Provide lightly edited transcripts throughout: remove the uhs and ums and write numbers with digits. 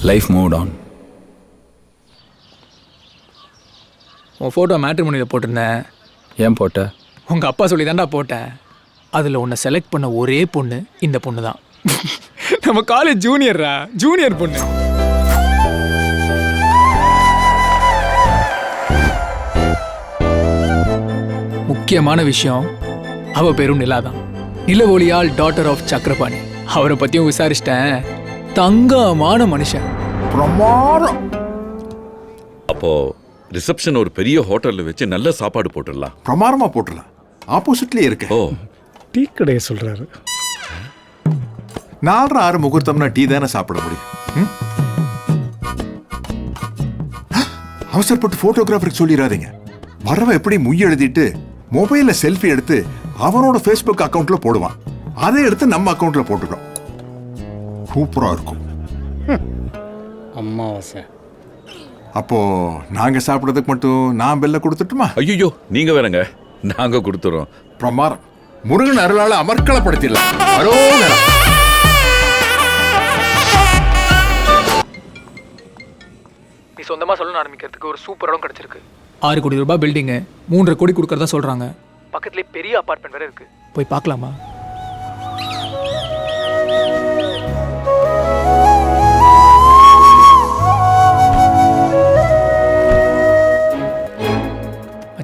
Life move on. உன் photo மேட்ரிமோனியில் போட்டிருந்தேன். ஏன் போட்ட? உங்கள் அப்பா சொல்லி தான்டா போட்டேன். அதில் உன்னை செலக்ட் பண்ண ஒரே பொண்ணு இந்த பொண்ணு தான். நம்ம காலேஜ் ஜூனியர்ரா, ஜூனியர் பொண்ணு. முக்கியமான விஷயம், அவ பேரும் நிலா தான். நிலவொளியால் டாட்டர் ஆஃப் சக்கரபாணி. அவரை பற்றியும் விசாரிச்சிட்டேன். தங்கமான மனுஷன், பிரமாதம். அப்போ ரிசப்ஷன் ஒரு பெரிய ஹோட்டல்ல வச்சு நல்ல சாப்பாடு போட்டுடலாம். பிரமாதமா போட்டுடலாம். ஆப்போசிட்லயே இருக்கு. ஓ, டீ கடையை சொல்றாரு. 4-6 முகூர்த்தம்னா டீ தானே சாப்பிட முடியும். அவசரப்பட்டு போட்டோகிராஃபருக்கு சொல்லிடாதீங்க. வரவ எப்படி முய் எழுதிட்டு மொபைல்ல செல்ஃபி எடுத்து அவனோட ஃபேஸ்புக் அக்கவுண்ட்ல போடுவான். அதை எடுத்து நம்ம அக்கவுண்ட்ல போட்டுட்டோம். சூப்பரா இருக்கும். அம்மாவாசை. அப்போ நாங்க சாப்பிடுறதுக்கு மட்டும் நான் பெல்ல கொடுத்துட்டுமா? ஐயோ, நீங்க வேறங்க, நாங்க கொடுத்துறோம். பிரமாதம். முருகன் அருளால அமர்க்களப்படுத்திடலாம். அரோகரா. நீ சொந்தமாக சொல்லணும் ஆரம்பிக்கிறதுக்கு ஒரு சூப்பர் இடம் கிடச்சிருக்கு. 6 கோடி ரூபாய் பில்டிங்கு, 3.5 கோடி கொடுக்கறதா சொல்கிறாங்க. பக்கத்துலேயே பெரிய அப்பார்ட்மெண்ட் வேறு இருக்குது. போய் பார்க்கலாமா?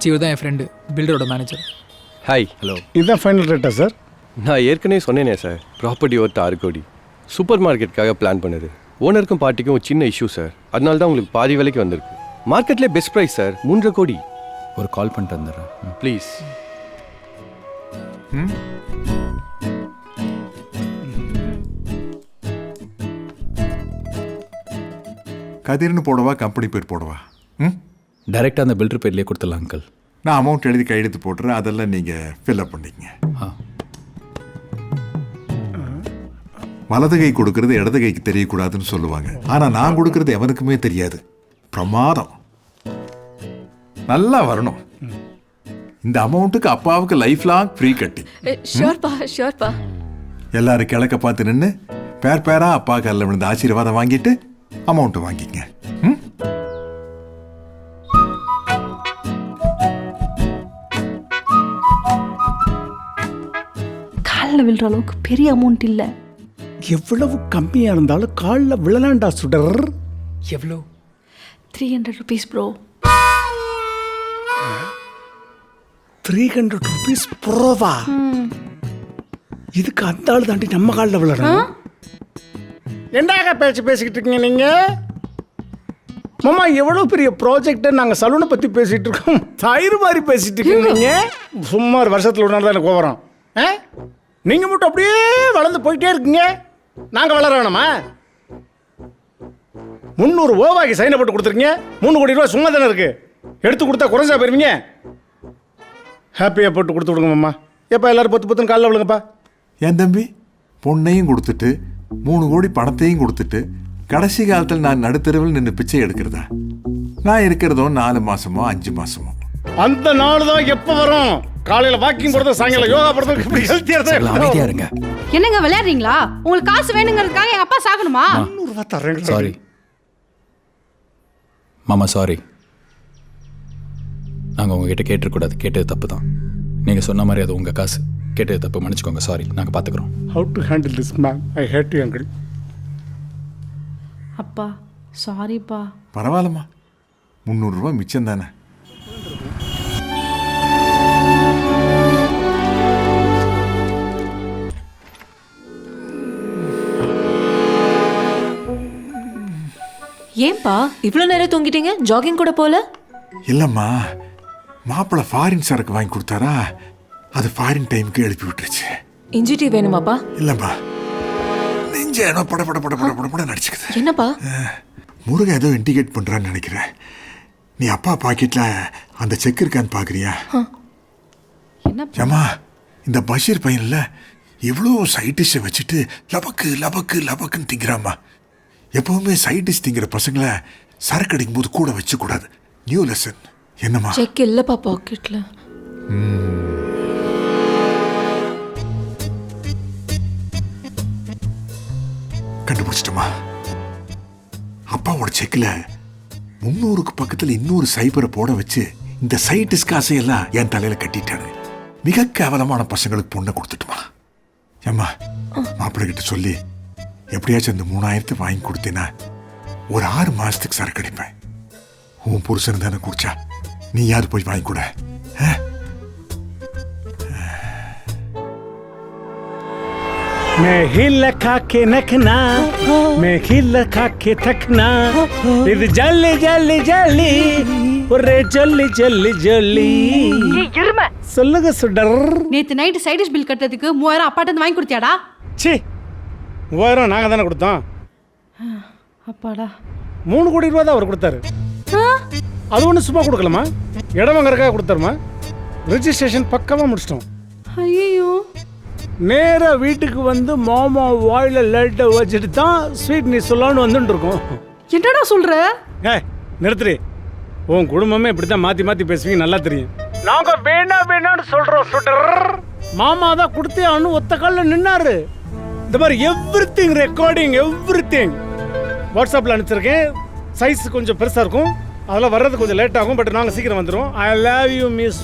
இவர் தான் என் ஃப்ரெண்டு, பில்டரோட மேனேஜர். ஹாய். ஹலோ. இதுதான் ஃபைனல் ரேட்டா சார்? நான் ஏற்கனவே சொன்னேனே சார், ப்ராப்பர்ட்டி ஒர்த் 6 கோடி. சூப்பர் மார்க்கெட்டுக்காக பிளான் பண்ணுது. ஓனருக்கும் பார்ட்டிக்கும் ஒரு சின்ன இஷ்யூ சார், அதனால தான் உங்களுக்கு பாதி விலைக்கு வந்திருக்கு. மார்க்கெட்லேயே பெஸ்ட் ப்ரைஸ் சார், 3.5 கோடி. ஒரு கால் பண்ணிட்டு வந்துடுறேன் ப்ளீஸ். கதிர்னு போடவா, கம்பெனி பேர் போடவா? டைரெக்டாக அந்த பில்டர் பேர்லேயே கொடுத்துடலாம் அங்கிள். நான் அமௌண்ட் எழுதி கையெழுத்து போட்டுறேன். அதெல்லாம் நீங்கள் ஃபில்அப் பண்ணிக்கங்க. வலது கை கொடுக்கறது இடது கைக்கு தெரியக்கூடாதுன்னு சொல்லுவாங்க. ஆனால் நான் கொடுக்கறது எவனுக்குமே தெரியாது. பிரமாதம். நல்லா வரணும். இந்த அமௌண்ட்டுக்கு அப்பாவுக்கு லைஃப் லாங் ஃப்ரீ கட்டி. ஷோர்ப்பா. எல்லாரும் கிழக்க பார்த்து நின்று பேர் பேரா அப்பா காலில் விழுந்து ஆசீர்வாதம் வாங்கிட்டு அமௌண்ட் வாங்கிக்கங்க. காலில் விழுற அளவுக்கு பெரிய அமௌண்ட் இல்லை. எவ்வளவு கம்மியா இருந்தாலும் காலில் விழலாண்டா சுடர். எவ்வளோ? 300 rupees ப்ரோ. 300 rupees ப்ரோவா? இதுக்கு அந்த ஆள் தாண்டி நம்ம காலில் விழணும். என்னங்க பேசிக்கிட்டு இருக்கீங்க நீங்க? மாமா, எவ்வளவு பெரிய ப்ராஜெக்ட். நாங்கள் சலூனை பற்றி பேசிட்டு இருக்கோம், தயிர் மாதிரி பேசிட்டு இருக்கீங்க. சும்மா ஒரு வருஷத்தில் ஒரு நாள் தான் எனக்கு கோவரம். நீங்கள் மட்டும் அப்படியே வளர்ந்து போயிட்டே இருக்கீங்க. நாங்கள் வளர வேணாமா? 300 ஓவாக்கி சைனை போட்டு கொடுத்துருக்கீங்க. 3 கோடி ரூபா சும்மா தானே இருக்கு. எடுத்து கொடுத்தா குறைஞ்சா போயிருவீங்க. ஹாப்பியாக போட்டு கொடுத்து விடுங்க மாமா. எப்போ எல்லாரும் பொத்துன்னு காலைல விழுங்கப்பா. என் தம்பி பொண்ணையும் கொடுத்துட்டு 3 கோடி பணத்தையும் கொடுத்துட்டு கடைசி காலத்தில் நான் நடுத்தருவில் நின்று பிச்சை எடுக்கிறதா? நான் இருக்கிறதோ 4 மாசமோ 5 மாசமோ. அந்த நாள் தான் எப்போ வரும்? காலையில் வாக்கிங் போகிறது, சாயங்காலம் யோகா போகிறது. இப்படி அமைதியா இருங்க. என்னங்க விளையாடுறீங்களா? உங்களுக்கு காசு வேணுங்கிறதுக்காக எங்கள் அப்பா சாகணுமா? 300 ரூபா தரேன். சாரி மாமா, சாரி. நாங்கள் உங்ககிட்ட கேட்டுருக்கூடாது. கேட்டது தப்பு தான். நீங்கள் சொன்ன மாதிரி அது உங்கள் காசு. கேட்டது தப்பு, மன்னிச்சுக்கோங்க. சாரி, நாங்கள் பார்த்துக்குறோம். How to handle this man? I hate you uncle. அப்பா சாரிப்பா. பரவாயில்லம்மா, 300 ரூபா மிச்சம் தானே. ஏன்பா இவ்வளோ நேரம் தூங்கிட்டீங்க? ஜாகிங் கூட போல? இல்லம்மா, மாப்பிள்ளை ஃபாரின் சரக்கு வாங்கி கொடுத்தாரா, அது ஃபாரின் டைமுக்கு எழுப்பி விட்டுருச்சு. இஞ்சி டீ வேணுமாப்பா? இல்லம்மா, நெஞ்ச ஏனோ பட நடிச்சுக்குது. என்னப்பா? முருகன் ஏதோ இண்டிகேட் பண்றான்னு நினைக்கிறேன். நீ அப்பா பாக்கெட்ல அந்த செக் இருக்கான்னு பாக்குறியா? ஏமா, இந்த பஷீர் பையன்ல எவ்வளோ சைட் டிஷ்ஷை வச்சுட்டு லபக்கு லபக்கு லபக்குன்னு திங்கிறாமா. எப்பவுமே சைட் டிஷ் திங்கிற பசங்களை சரக்கு அடிக்கும் போது கூட வச்சு கூடாது. New lesson. என்னம்மா? செக் இல்லப்பா பாக்கெட்ல. கண்டுபிடிச்சிட்டமா? அப்பாவோட செக்ல 300க்கு பக்கத்துல இன்னொரு சைபரை போட வச்சு இந்த சைட்டிஸ்ட் காசையெல்லாம் என் தலையில கட்டிட்டாரு. மிக கேவலமான பசங்களுக்கு பொண்ணை கொடுத்துட்டுமா. ஏம்மா மாப்பிள்ளை கிட்ட சொல்லி எப்படியாச்சும் அந்த 3000 வாங்கி கொடுத்தேன்னா ஒரு 6 மாசத்துக்கு சரக்கு அடிப்பேன். உன் புருஷன் தானே குடிச்சா, நீ யாரு போய் வாங்கி கூட. मैं हिल खा के नखना, मैं हिल खा के थकना, இது ஜல்லி ஜல்லி ஜல்லி ஒரே ஜல்லி ஜல்லி ஜல்லி. சொல்லுங்க சுடர். நேத்து நைட் சைட் டிஷ் பில் கட்டுறதுக்கு 3000 அப்பாட்ட இருந்து வாங்கி கொடுத்தியாடா? சி 3000 நாங்க தானே கொடுத்தோம். அப்பாடா 3 கோடி ரூபா தான் அவர் கொடுத்தாரு. அது ஒன்றும் சும்மா கொடுக்கலாமா, இடம் வாங்கறதுக்காக கொடுத்தாருமா. ரெஜிஸ்ட்ரேஷன் பக்கமாக முடிச்சிட்டோம். ஐயோ நேரா வீட்டுக்கு வந்து மாமா வாயில லைட்டை வச்சுட்டு தான் ஸ்வீட் நீ சொல்லலான்னு வந்துட்டு இருக்கோம். என்னடா சொல்ற? நிறுத்துறி, உன் குடும்பமே இப்படி தான் மாற்றி மாற்றி பேசுவீங்க, நல்லா தெரியும். நாங்கள் வேணான்னு சொல்கிறோம் சுடர். மாமா தான் கொடுத்தே அவனு ஒத்த காலில் நின்னாரு. இந்த மாதிரி எவ்ரிதிங் ரெக்கார்டிங் எவ்ரிதிங் வாட்ஸ்அப்பில் அனுப்பிச்சிருக்கேன். சைஸ் கொஞ்சம் பெருசாக இருக்கும், அதெல்லாம் வர்றது கொஞ்சம் லேட் ஆகும், பட் நாங்கள் சீக்கிரம் வந்துடுவோம். I love you miss.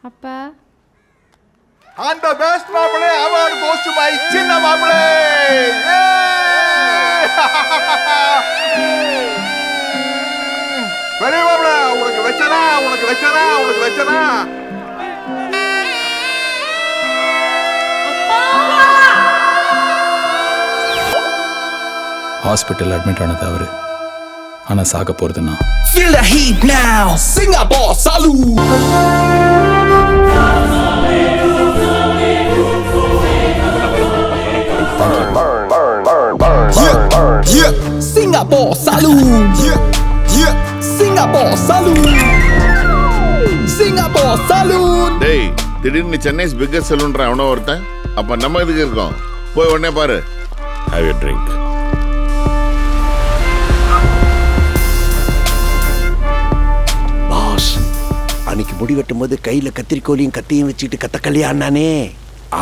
அப்பா And the best மாப்பிள்ளை award goes to my சின்ன மாப்பிள்ளை. பெரிய மாப்பிள்ளை, உனக்கு வச்சனா உனக்கு வச்சனா உனக்கு வச்சனா. ஹாஸ்பிட்டல் அட்மிட் ஆனது அவரு, ஆனால் சாக போகிறது நான். Feel the heat now, Singapore salute. Yeah, Singapore salute. Yeah, Singapore salute. Singapore salute. டேய், திடீர்னு சென்னைஸ் பிக்கஸ்ட் சலூன்ற அவனோ ஒருத்தன். அப்ப நம்ம எதுக்கு இருக்கோம்? போய் உடனே பாரு. Have a drink. அன்னைக்கு முடி வெட்டும் போது கையில கத்திரிக்கோலையும் கத்தியும் வச்சுட்டு கத்தக்கல்யாணானே,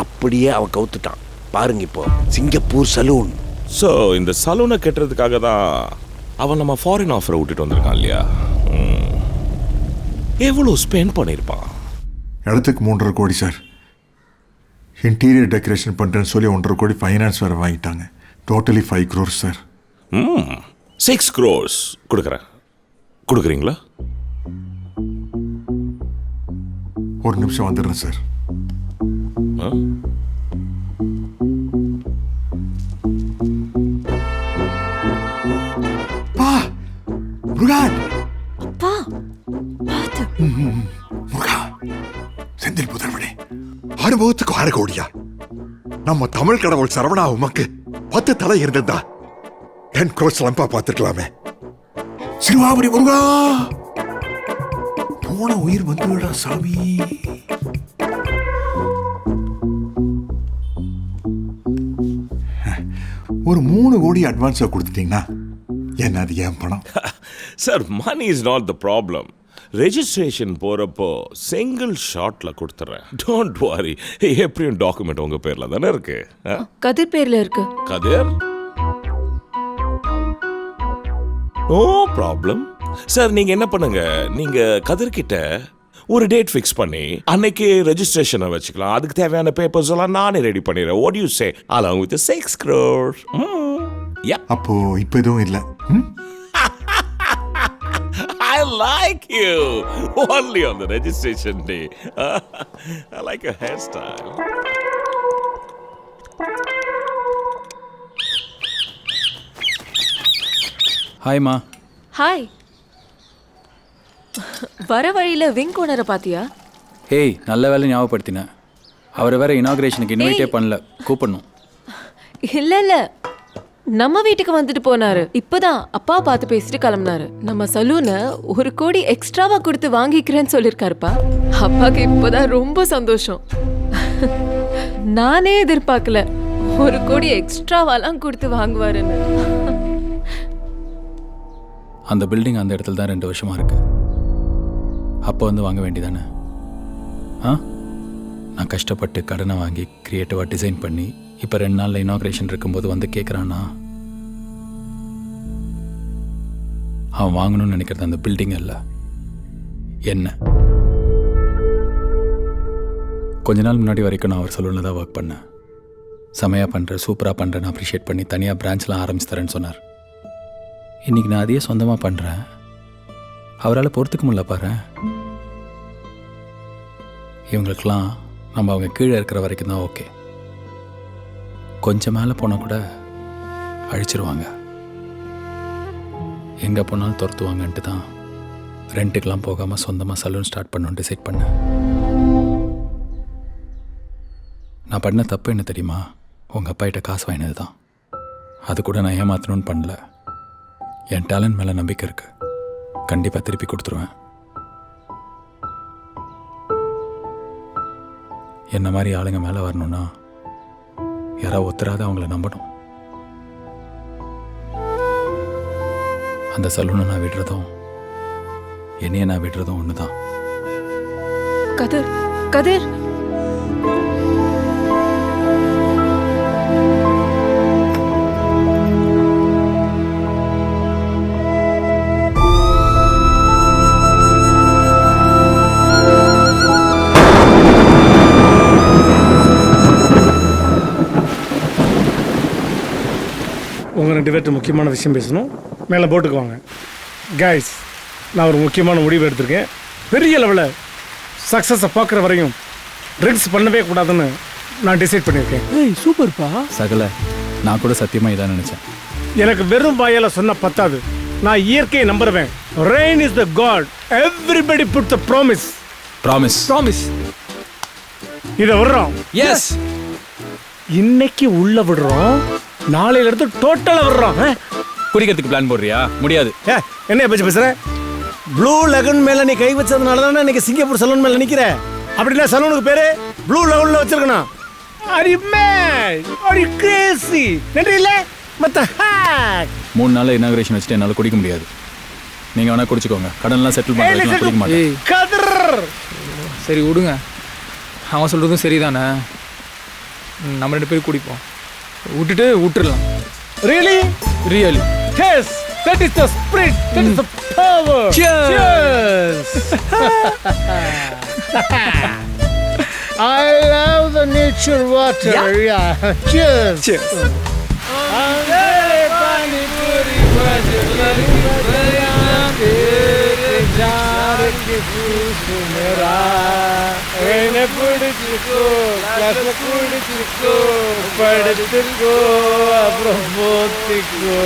அப்படியே அவன் கவுத்துட்டான் பாருங்க. இப்போ சிங்கப்பூர் சலூன். ஸோ இந்த சலூனை கட்டுறதுக்காக தான் அவன் நம்ம ஃபாரின் ஆஃபரை விட்டுட்டு வந்திருக்கான் இல்லையா? எவ்வளோ ஸ்பெண்ட் பண்ணியிருப்பான்? இடத்துக்கு 3.5 கோடி சார். இன்டீரியர் டெக்கரேஷன் பண்ணுறேன்னு சொல்லி 1.5 கோடி ஃபைனான்ஸ் வேறு வாங்கிட்டாங்க. Totally 5 crores sir. 6 crores கொடுக்குறேன், கொடுக்குறீங்களா? ஒரு நிமிஷம் வந்துடுறேன் சார். முருகா, செந்தில் புதல்வனே, அனுபவத்துக்கு 6 கோடியா? நம்ம தமிழ் கடவுள் சரவணா உமக்கு 10 தலை இருந்ததா 10 crores லம்பா பார்த்துக்கலாமே. சிறுவாபுரி முருகா, போன உயிர் வந்துடா சாமி. ஒரு 3 கோடி அட்வான்ஸா கொடுத்துட்டீங்கன்னா என்ன அது ஏன் பணம்? Sir, money is not the problem. Registration போகிறப்போ சிங்கிள் ஷாட்டில் கொடுத்துட்றேன். டோன்ட் வாரி, எப்படியும் டாக்குமெண்ட் உங்கள் பேரில் தானே இருக்கு. கதிர் பேர்ல இருக்கு. கதிர்? No problem sir. நீங்கள் என்ன பண்ணுங்க, நீங்கள் கதிர்கிட்ட ஒரு டேட் ஃபிக்ஸ் பண்ணி அன்னைக்கு ரெஜிஸ்ட்ரேஷனை வச்சுக்கலாம். அதுக்கு தேவையான பேப்பர்ஸ் எல்லாம் நானே ரெடி பண்ணிடுறேன். What you say? along with the 6 crores. அப்போ இப்போ எதுவும் இல்லை. I like you. Only on the registration day. I like your hairstyle. Hi மா. ஹாய். வர வழியில விங் ஓனரை பாத்தியா? ஹேய், நல்ல வேலை ஞாபகப்படுத்தினேன். அவரை வேற இனாகிரேஷனுக்கு இன்வைட்டே பண்ணல, கூப்பிடணும். இல்ல நம்ம வீட்டுக்கு வந்துட்டு போனாரு. இப்பதான் அப்பா பார்த்து பேசிட்டு கிளம்பினாரு. நம்ம சலூனை 1 கோடி எக்ஸ்ட்ராவா கொடுத்து வாங்கிக்கிறேன்னு சொல்லிருக்காருப்பா. அப்பாக்கு இப்பதான் ரொம்ப சந்தோஷம். நானே எதிர்பார்க்கல 1 கோடி எக்ஸ்ட்ராவாலாம் கொடுத்து வாங்குவாருன்னு. அந்த பில்டிங் அந்த இடத்துல தான் 2 வருஷமா இருக்கு. அப்போ வந்து வாங்க வேண்டியதானே? ஆ, நான் கஷ்டப்பட்டு கடனை வாங்கி க்ரியேட்டிவாக டிசைன் பண்ணி இப்போ 2 நாளில் இனாக்ரேஷன் இருக்கும்போது வந்து கேட்குறான்னா, அவன் வாங்கணும்னு நினைக்கிறது அந்த பில்டிங் இல்லை, என்ன. கொஞ்ச நாள் முன்னாடி வரைக்கும் நான் அவர் சலூனில் தான் ஒர்க் பண்ணேன். செமையாக பண்ணுறேன், சூப்பராக பண்ணுறேன்னு அப்ரிஷியேட் பண்ணி தனியாக பிரான்ச்லாம் ஆரம்பிச்சு தரேன்னு சொன்னார். இன்றைக்கி நான் அதையே சொந்தமாக பண்ணுறேன். அவரால் பொறுத்துக்க முடியல பாரு. இவங்களுக்கெல்லாம் நம்ம அவங்க கீழே இருக்கிற வரைக்கும் தான் ஓகே. கொஞ்சம் மேலே போனால் கூட அழிச்சிருவாங்க. எங்கே போனாலும் துரத்துவாங்கன்ட்டு தான் ரெண்ட்டுக்கெலாம் போகாமல் சொந்தமாக சலூன் ஸ்டார்ட் பண்ணணும்னு டிசைட் பண்ணேன். நான் பண்ண தப்பு என்ன தெரியுமா? உங்கள் அப்பாகிட்ட காசு வாங்கினது தான். அது கூட நான் ஏமாற்றணும்னு பண்ணல. என் டேலண்ட் மேலே நம்பிக்கை இருக்கு. கண்டிப்பாக திருப்பி கொடுத்துருவேன். என்ன மாதிரி ஆளுங்க மேலே வரணும்னா யாராவது ஒத்துறாத அவங்கள நம்பணும். அந்த சலூனை நான் விடுறதும் என்னைய நான் விடுறதும் ஒன்று தான். கதிர், கதிர், உங்கள் 2 பேர்கிட்ட முக்கியமான விஷயம் பேசணும். மேலே போட்டுக்கு வாங்க. கைஸ், நான் ஒரு முக்கியமான முடிவு எடுத்திருக்கேன். பெரிய லெவலில் சக்ஸஸை பார்க்குற வரையும் ட்ரிங்க்ஸ் பண்ணவே கூடாதுன்னு நான் டிசைட் பண்ணியிருக்கேன். ஏய் சூப்பர்ப்பா. சகல, நான் கூட சத்தியமாக இதான் நினச்சேன். எனக்கு வெறும் வாயால் சொன்ன பத்தாது. நான் இயற்கையை நம்புறேன். Rain is the god. Everybody put the promise. Promise. Promise. இதை விடுறோம். எஸ். இன்னைக்கு உள்ள விடுறோம், நாளையில இருந்து டோட்டலா விடுறோம். குடிக்கிறதுக்கு பிளான் போடுறியா? முடியாது. என்ன பேசுற? ப்ளூ லெகன் மேல நீ கை வச்சதுனால தானே இன்னைக்கு சிங்கப்பூர் சலூன் மேல நிக்கிற. அப்படின்னா சலூனுக்கு பேரு ப்ளூ லெகன்ல வச்சிருக்கணும். Are you mad? Are you crazy? நன்றி இல்ல மத்த ஹேக். 3 நாள் இனாகிரேஷன் வச்சுட்டு என்னால் குடிக்க முடியாது. நீங்க வேணா குடிச்சுக்கோங்க. கடன்லாம் செட்டில் பண்ணுறதுக்கு நான் குடிக்க மாட்டேன். கதர். சரி விடுங்க, அவன் சொல்கிறதும் சரிதானே. நம்ம 2 பேரும் குடிப்போம். விட்டுடலாம். Really? Really. Yes, that is the spirit, that is the power. Cheers. I love the nature water. Yeah. Cheers. Cheers. பிடிச்சிருக்கோ, கிளாஸ்ல குடிச்சிருக்கோ, படுத்துக்கோ, அப்புறம் போத்திக்கோ.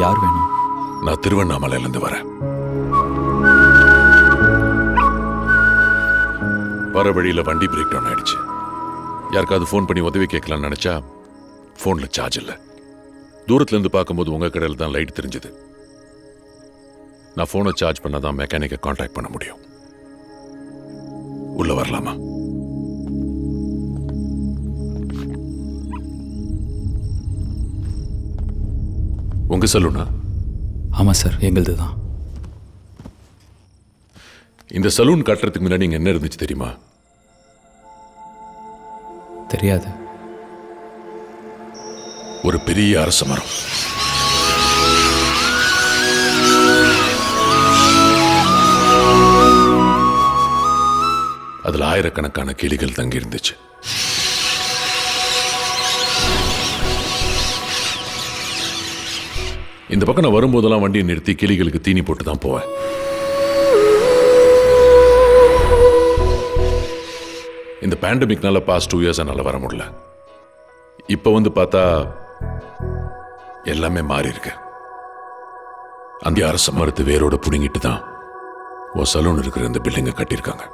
யார் வேணும்? நான் திருவண்ணாமலையிலேருந்து வரேன். வர வழியில் வண்டி பிரேக் டவுன் ஆயிடுச்சு. யாருக்காவது ஃபோன் பண்ணி உதவி கேட்கலான்னு நினச்சா ஃபோனில் சார்ஜ் இல்லை. தூரத்துலேருந்து பார்க்கும்போது உங்கள் கடையில் தான் லைட் தெரிஞ்சுது. நான் ஃபோனை சார்ஜ் பண்ணால் தான் மெக்கானிக்கை காண்டாக்ட் பண்ண முடியும். உள்ள வரலாமா? உங்க சலூனா? ஆமாம் சார், எங்களுது தான். இந்த சலூன் கட்டுறதுக்கு முன்னாடி இங்க என்ன இருந்துச்சு தெரியுமா? தெரியாது. ஒரு பெரிய அரச மரம். அதுல ஆயிரக்கணக்கான கிளிகள் தங்கி இருந்துச்சு. இந்த பக்கம் நான் வரும்போதெல்லாம் வண்டியை நிறுத்தி கிளிகளுக்கு தீனி போட்டு தான் போவேன். இந்த பேண்டமிக்னால பாஸ்ட் 2 years என்னால வர முடியல. இப்ப வந்து பார்த்தா எல்லாமே மாறி இருக்கு. அந்த அரச மரத்தை வேரோட புடுங்கிட்டு தான் ஒரு சலூன் இருக்கிற இந்த பில்டிங்கை கட்டியிருக்காங்க.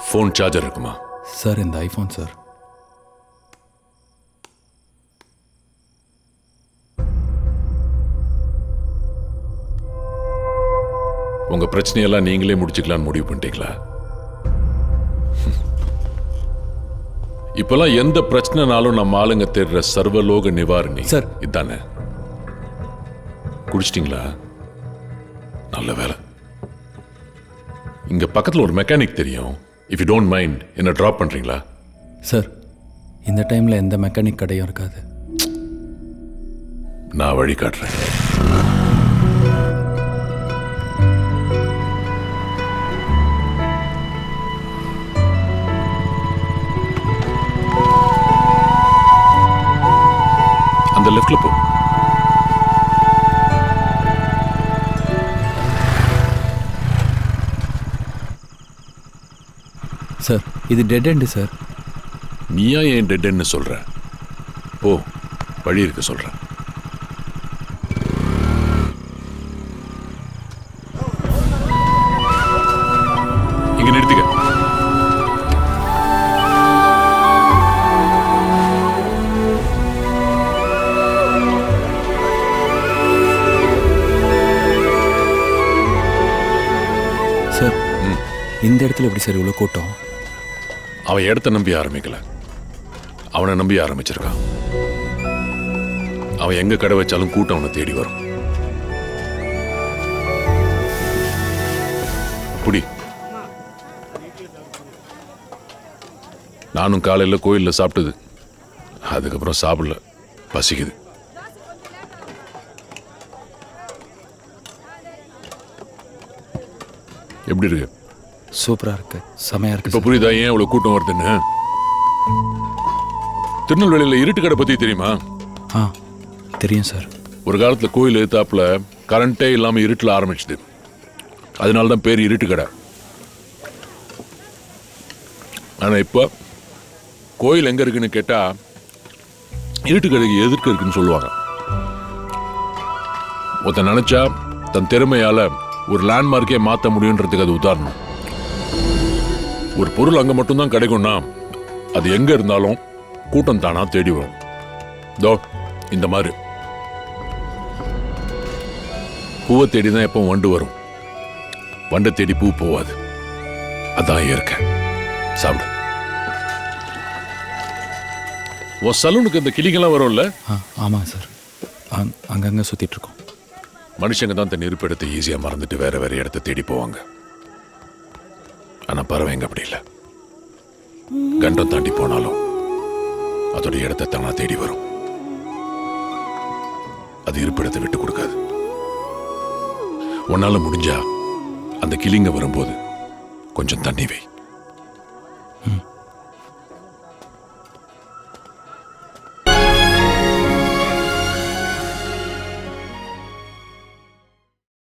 ஃபோன் சார்ஜர் இருக்குமா சார்? இந்த ஐஃபோன் சார். உங்க பிரச்சனையெல்லாம் நீங்களே முடிச்சுக்கலான்னு முடிவு பண்ணிட்டீங்களா? இப்பெல்லாம் எந்த பிரச்சனைனாலும் நம்ம ஆளுங்க தேடுற சர்வலோக நிவாரணி சார். இதானே. குடிச்சிட்டீங்களா? நல்ல வேலை. இங்க பக்கத்துல ஒரு மெக்கானிக் தெரியும். இஃப் யூ டோன்ட் மைண்ட் என்ன டிராப் பண்றீங்களா? சார், இந்த டைமில் எந்த மெக்கானிக் கடையும் இருக்காது. நான் வழி காட்டுறேன். அந்த லெஃப்ட்ல போ. சார், இது டெட் எண்டு சார். நீயா ஏன் டெட் எண்ட்னு சொல்ற? ஓ, வழி இருக்க சொல்ற. இங்க நிறுத்திக்க. சார், இந்த இடத்துல எப்படி சார் இவ்வளோ கூட்டம்? அவன் இடத்த நம்பி ஆரம்பிக்கல, அவனை நம்பி ஆரம்பிச்சிருக்கான். அவன் எங்க கடை வச்சாலும் கூட்டம் அவனை தேடி வரும். புடி. நானும் காலையில் கோயிலில் சாப்பிட்டது, அதுக்கப்புறம் சாப்பிடல, பசிக்குது. எப்படி இருக்கு? சூப்பராக இருக்கு, செமையாக இருக்கு. இப்போ புரியுதா ஏன் இவ்வளோ கூட்டம் வருதுன்னு? திருநெல்வேலியில் இருட்டு கடை பற்றி தெரியுமா? ஆ, தெரியும் சார். ஒரு காலத்தில் கோயில் எதிர்த்தாப்புல கரண்ட்டே இல்லாமல் இருட்டில் ஆரம்பிச்சுது. அதனால தான் பேர் இருட்டு கடை. ஆனால் இப்போ கோயில் எங்கே இருக்குன்னு கேட்டால் இருட்டு கடைக்கு எதிர்க்க இருக்குன்னு சொல்லுவாங்க. ஒருத்தன் நினச்சா தன் திறமையால் ஒரு லேண்ட்மார்க்கே மாற்ற முடியுன்றதுக்கு அது உதாரணம். ஒரு பொருள் அங்கே மட்டும்தான் கிடைக்கும்னா அது எங்கே இருந்தாலும் கூட்டம் தானா தேடி வரும். தோ இந்த மாதிரி பூவை தேடி தான் எப்போ வண்டு வரும், வண்டை தேடி பூ போவாது. அதான் இயற்கை. சாப்பிடு. உன் சலூனுக்கு இந்த கிளிங்கெல்லாம் வரும்ல? ஆமாம் சார், அங்கங்கே சுற்றிட்டு இருக்கோம். மனுஷங்க தான் தன் இருப்பிடத்தை ஈஸியாக மறந்துட்டு வேற வேற இடத்த தேடி போவாங்க. ஆனால் பறவைங்க அப்படி இல்லை. கண்டம் தாண்டி போனாலும் அதோட இடத்தை தானா தேடி வரும். அது அது இருப்பிடத்தை விட்டு கொடுக்காது. உன்னால முடிஞ்சா அந்த கிளிங்க வரும்போது கொஞ்சம் தண்ணி வை.